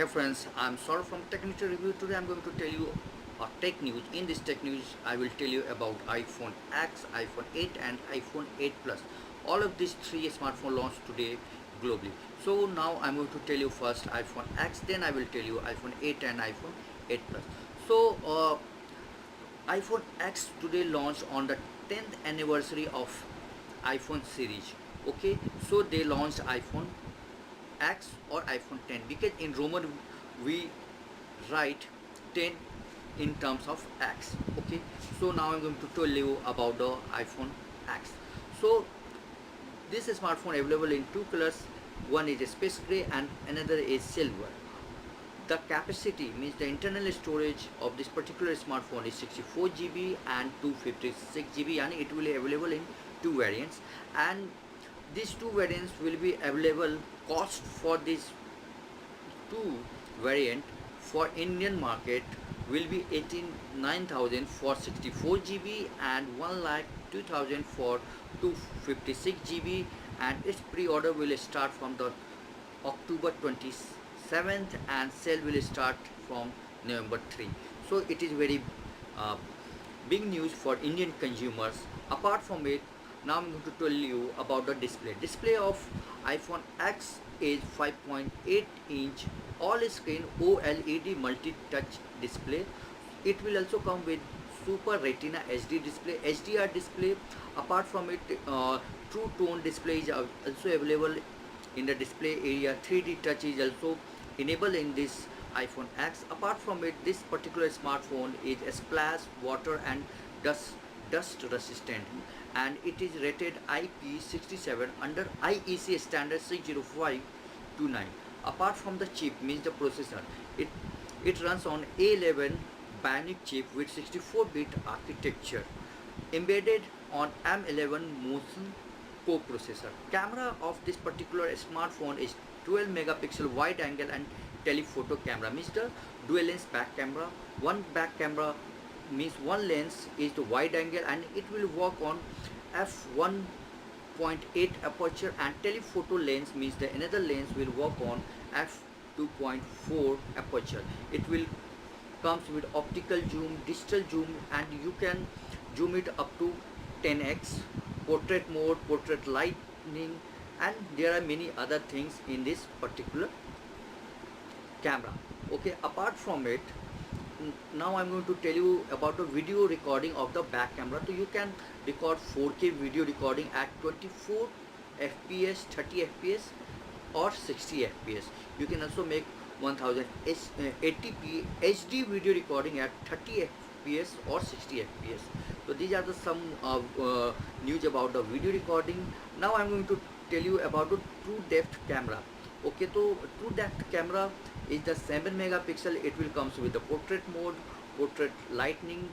Hey friends, I'm Saurabh from Technuter review. Today I'm going to tell you tech news. In this tech news, I will tell you about iPhone X, iPhone 8 and iPhone 8 Plus. All of these three smartphones launched today globally. So now I'm going to tell you first iPhone X, then I will tell you iPhone 8 and iPhone 8 Plus. So iPhone X today launched on the 10th anniversary of iPhone series. Okay, so they launched iPhone X or iPhone 10 because in Roman we write 10 in terms of X. Okay, so now I'm going to tell you about the iPhone X. So this smartphone available in two colors. One is space gray and another is silver. The capacity means the internal storage of this particular smartphone is 64 GB and 256 GB, and it will be available in two variants, and these two variants will be available. Cost for these two variant for Indian market will be 89,000 for 64 GB and 1,02,000 for 256 GB, and its pre-order will start from the October 27th and sale will start from November 3. So it is very uh, big news for Indian consumers. Apart from it, now I'm going to tell you about the display. Display of iPhone X is 5.8 inch all screen OLED multi-touch display. It will also come with Super Retina HD display, HDR display. Apart from it, True Tone display is also available in the display area. 3D touch is also enabled in this iPhone X. Apart from it, this particular smartphone is splash, water and dust resistant, and it is rated IP67 under IEC standard 60529. Apart from the chip means the processor, it runs on A11 Bionic chip with 64-bit architecture embedded on M11 Motion co-processor. Camera of this particular smartphone is 12 megapixel wide angle and telephoto camera, means the dual lens back camera. One back camera means one lens is the wide angle and it will work on f1.8 aperture, and telephoto lens means the another lens will work on f2.4 aperture. It will comes with optical zoom, digital zoom, and you can zoom it up to 10x, portrait mode, portrait lighting, and there are many other things in this particular camera. Okay, apart from it, now I'm going to tell you about the video recording of the back camera. So you can record 4K video recording at 24 fps, 30 fps or 60 fps. You can also make 1080p HD video recording at 30 fps or 60 fps. So these are the some news about the video recording. Now I'm going to tell you about the true depth camera. Okay, so true depth camera is the 7 megapixel. It will comes with the portrait mode, portrait lightning,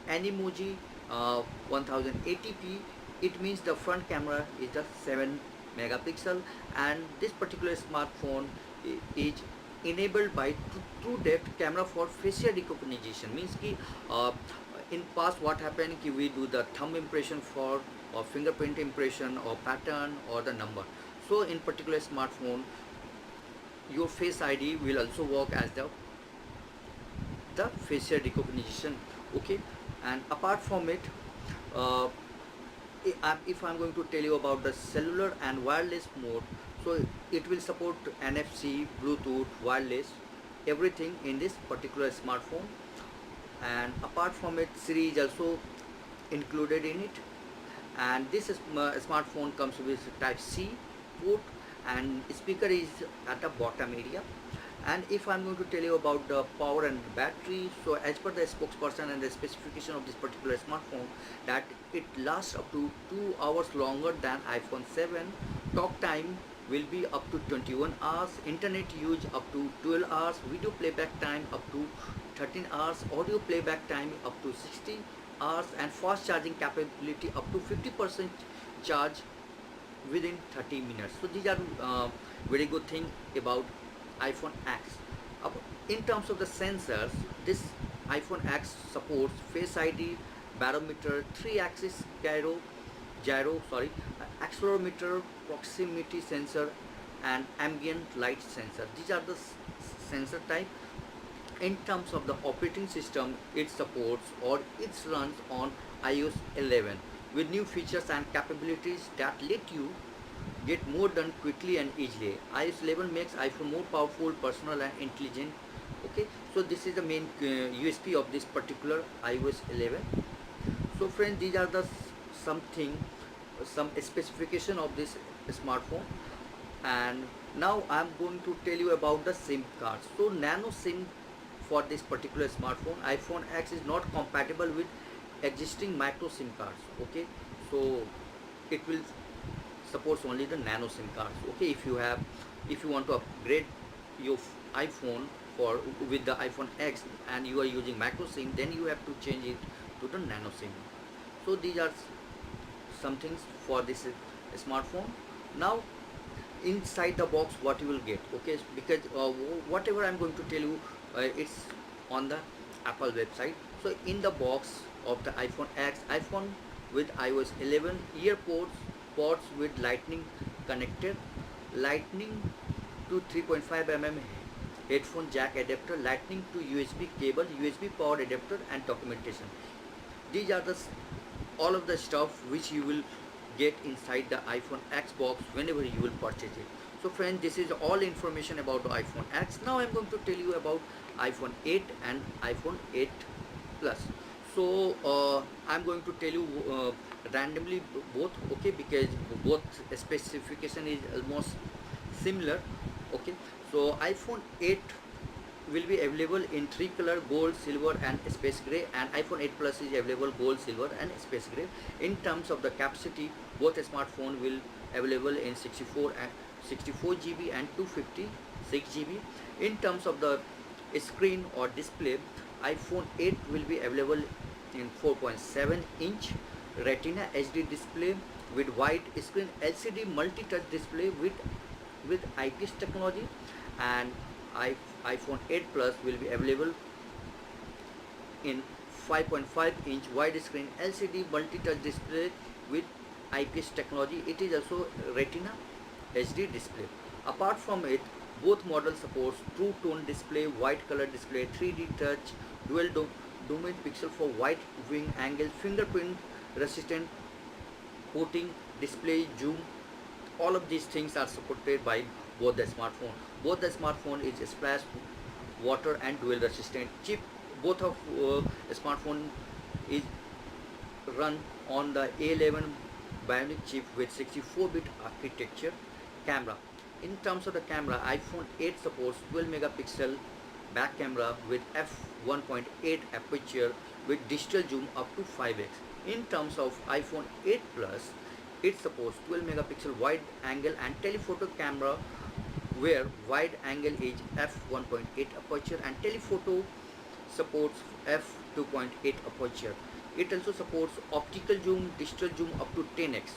animoji, 1080p. It means the front camera is the 7 megapixel, and this particular smartphone is enabled by true depth camera for facial recognition. Means ki in past what happened ki we do the thumb impression for or fingerprint impression or pattern or the number. So in particular smartphone, your face ID will also work as the facial recognition. Okay, and apart from it, if I'm going to tell you about the cellular and wireless mode, so it will support NFC, Bluetooth, wireless, everything in this particular smartphone. And apart from it, Siri is also included in it, and this smartphone comes with type C port, and speaker is at the bottom area. And if I'm going to tell you about the power and battery, so as per the spokesperson and the specification of this particular smartphone, that it lasts up to 2 hours longer than iPhone 7. Talk time will be up to 21 hours, internet use up to 12 hours, video playback time up to 13 hours, audio playback time up to 60 hours, and fast charging capability up to 50% charge within 30 minutes. So these are very good thing about iPhone X. In terms of the sensors, this iPhone X supports Face ID, barometer, 3-axis accelerometer, proximity sensor, and ambient light sensor. These are the sensor type. In terms of the operating system, it supports or it runs on iOS 11 with new features and capabilities that let you get more done quickly and easily. iOS 11 makes iPhone more powerful, personal and intelligent. Okay, so this is the main USP of this particular iOS 11. So friends, these are the something, some specification of this smartphone. And now I'm going to tell you about the SIM cards. So nano SIM for this particular smartphone, iPhone X is not compatible with existing micro SIM cards. Okay, so it will support only the nano SIM cards. Okay, if you want to upgrade your iPhone for with the iPhone X and you are using micro SIM, then you have to change it to the nano SIM. So these are some things for this smartphone. Now inside the box what you will get, okay, because whatever I'm going to tell you, it's on the Apple website. So in the box of the iPhone X, iPhone with iOS 11, earpods, ports with lightning connected, lightning to 3.5 mm headphone jack adapter, lightning to USB cable, USB power adapter and documentation. These are the all of the stuff which you will get inside the iPhone X box whenever you will purchase it. So friends, this is all information about the iPhone X. Now I'm going to tell you about iPhone 8 and iPhone 8 Plus. So I'm going to tell you randomly both, okay, because both specification is almost similar. Okay, so iPhone 8 will be available in three color: gold, silver and space gray, and iPhone 8 Plus is available gold, silver and space gray. In terms of the capacity, both smartphone will available in 64 GB and 256 GB. In terms of the screen or display, iPhone 8 will be available in 4.7-inch Retina HD display with wide screen LCD multi-touch display with IPS technology, and iPhone 8 Plus will be available in 5.5-inch widescreen LCD multi-touch display with IPS technology. It is also Retina HD display. Apart from it, both models supports True Tone display, white color display, 3D touch, dual domain pixel for wide viewing angle, fingerprint resistant coating, display zoom. All of these things are supported by both the smartphone. Both the smartphone is splash water and dual resistant chip. Both of smartphone is run on the A11 bionic chip with 64-bit architecture. Camera, in terms of the camera, iPhone 8 supports 12 megapixel back camera with f1.8 aperture with digital zoom up to 5x. In terms of iPhone 8 Plus, it supports 12 megapixel wide angle and telephoto camera where wide angle is f1.8 aperture and telephoto supports f2.8 aperture. It also supports optical zoom, digital zoom up to 10x.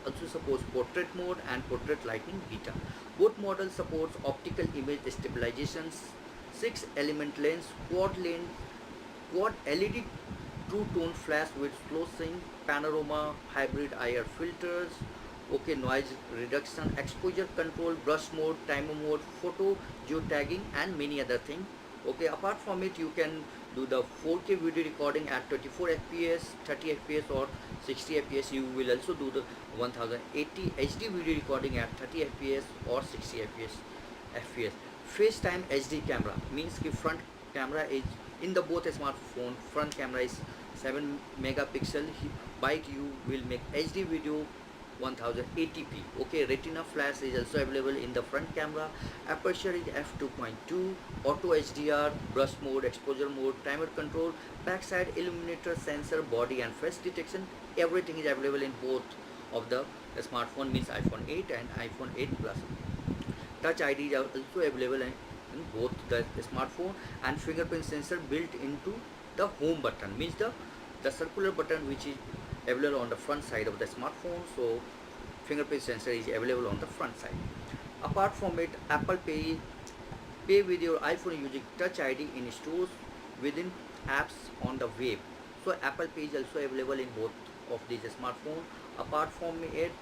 Also supports portrait mode and portrait lighting beta. Both models supports optical image stabilizations, 6 element lens, quad LED true tone flash with slow sync, panorama, hybrid IR filters, okay, noise reduction, exposure control, brush mode, timer mode, photo geotagging and many other things. Okay, apart from it, you can do the 4K video recording at 24 fps, 30 fps or 60 fps. You will also do the 1080 HD video recording at 30 fps or 60 fps. FaceTime HD camera means the front camera is in the both smartphone. Front camera is 7 megapixel. By it you will make HD video 1080p. Okay, Retina flash is also available in the front camera. Aperture is f2.2, auto HDR, brush mode, exposure mode, timer control, backside illuminator, sensor, body and face detection. Everything is available in both of the smartphone, means iPhone 8 and iPhone 8 Plus. Touch ID is also available in both the smartphone, and fingerprint sensor built into the home button, means the circular button which is available on the front side of the smartphone. So fingerprint sensor is available on the front side. Apart from it, Apple pay with your iPhone using Touch ID in stores, within apps, on the web. So Apple Pay is also available in both of these smartphones. Apart from it,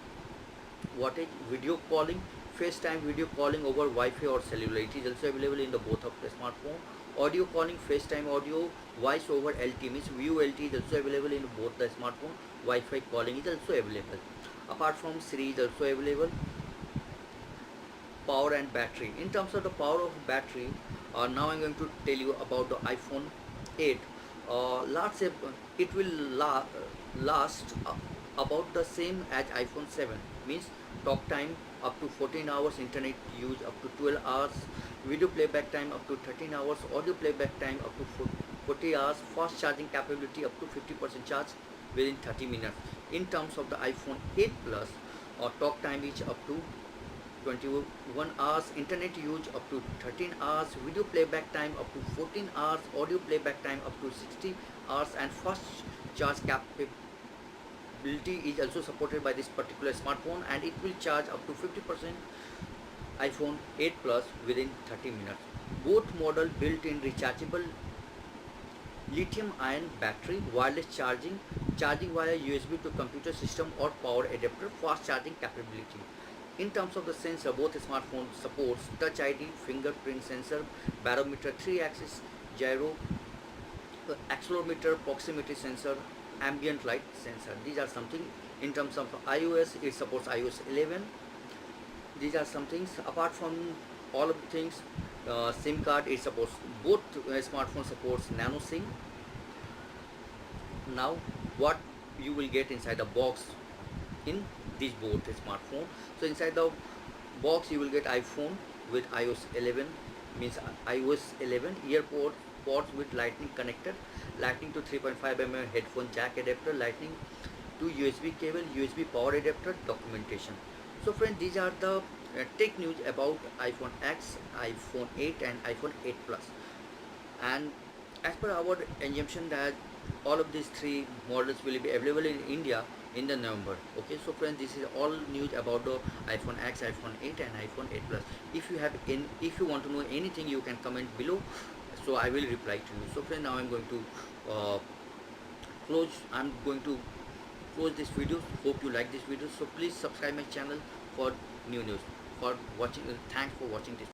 what is video calling, FaceTime video calling over Wi-Fi or cellular. It is also available in the both of the smartphone. Audio calling, FaceTime audio, voice over LT means View LT is also available in both the smartphone. Wi-Fi calling is also available. Apart from Siri is also available. Power and battery. In terms of the power of battery, now I'm going to tell you about the iPhone 8. It will last about the same as iPhone 7. Means talk time up to 14 hours, internet use up to 12 hours, video playback time up to 13 hours, audio playback time up to 40 hours, fast charging capability up to 50% charge within 30 minutes. In terms of the iPhone 8 Plus, talk time is up to 21 hours, internet use up to 13 hours, video playback time up to 14 hours, audio playback time up to 60 hours, and fast charge capability is also supported by this particular smartphone, and it will charge up to 50% iPhone 8 Plus within 30 minutes. Both model built in rechargeable lithium ion battery, wireless charging, charging via USB to computer system or power adapter, fast charging capability. In terms of the sensor, both smartphones supports Touch ID, fingerprint sensor, barometer, 3-axis gyro, accelerometer, proximity sensor, ambient light sensor. These are something. In terms of iOS, it supports iOS 11. These are some things. Apart from all of the things, SIM card, it supports both smartphone supports nano SIM. Now, what you will get inside the box in this both smartphone. So inside the box you will get iPhone with iOS 11, means iOS 11, earpod ports with lightning connector, lightning to 3.5 mm headphone jack adapter, lightning to USB cable, USB power adapter, documentation. So friends, these are the tech news about iPhone X, iPhone 8 and iPhone 8 Plus. And as per our assumption that all of these three models will be available in India in the November. Okay, so friends, this is all news about the iPhone X, iPhone 8 and iPhone 8 Plus. If you want to know anything, you can comment below, so I will reply to you. So friends, now I'm going to close this video. Hope you like this video. So please subscribe my channel for new news. For watching, thanks for watching this.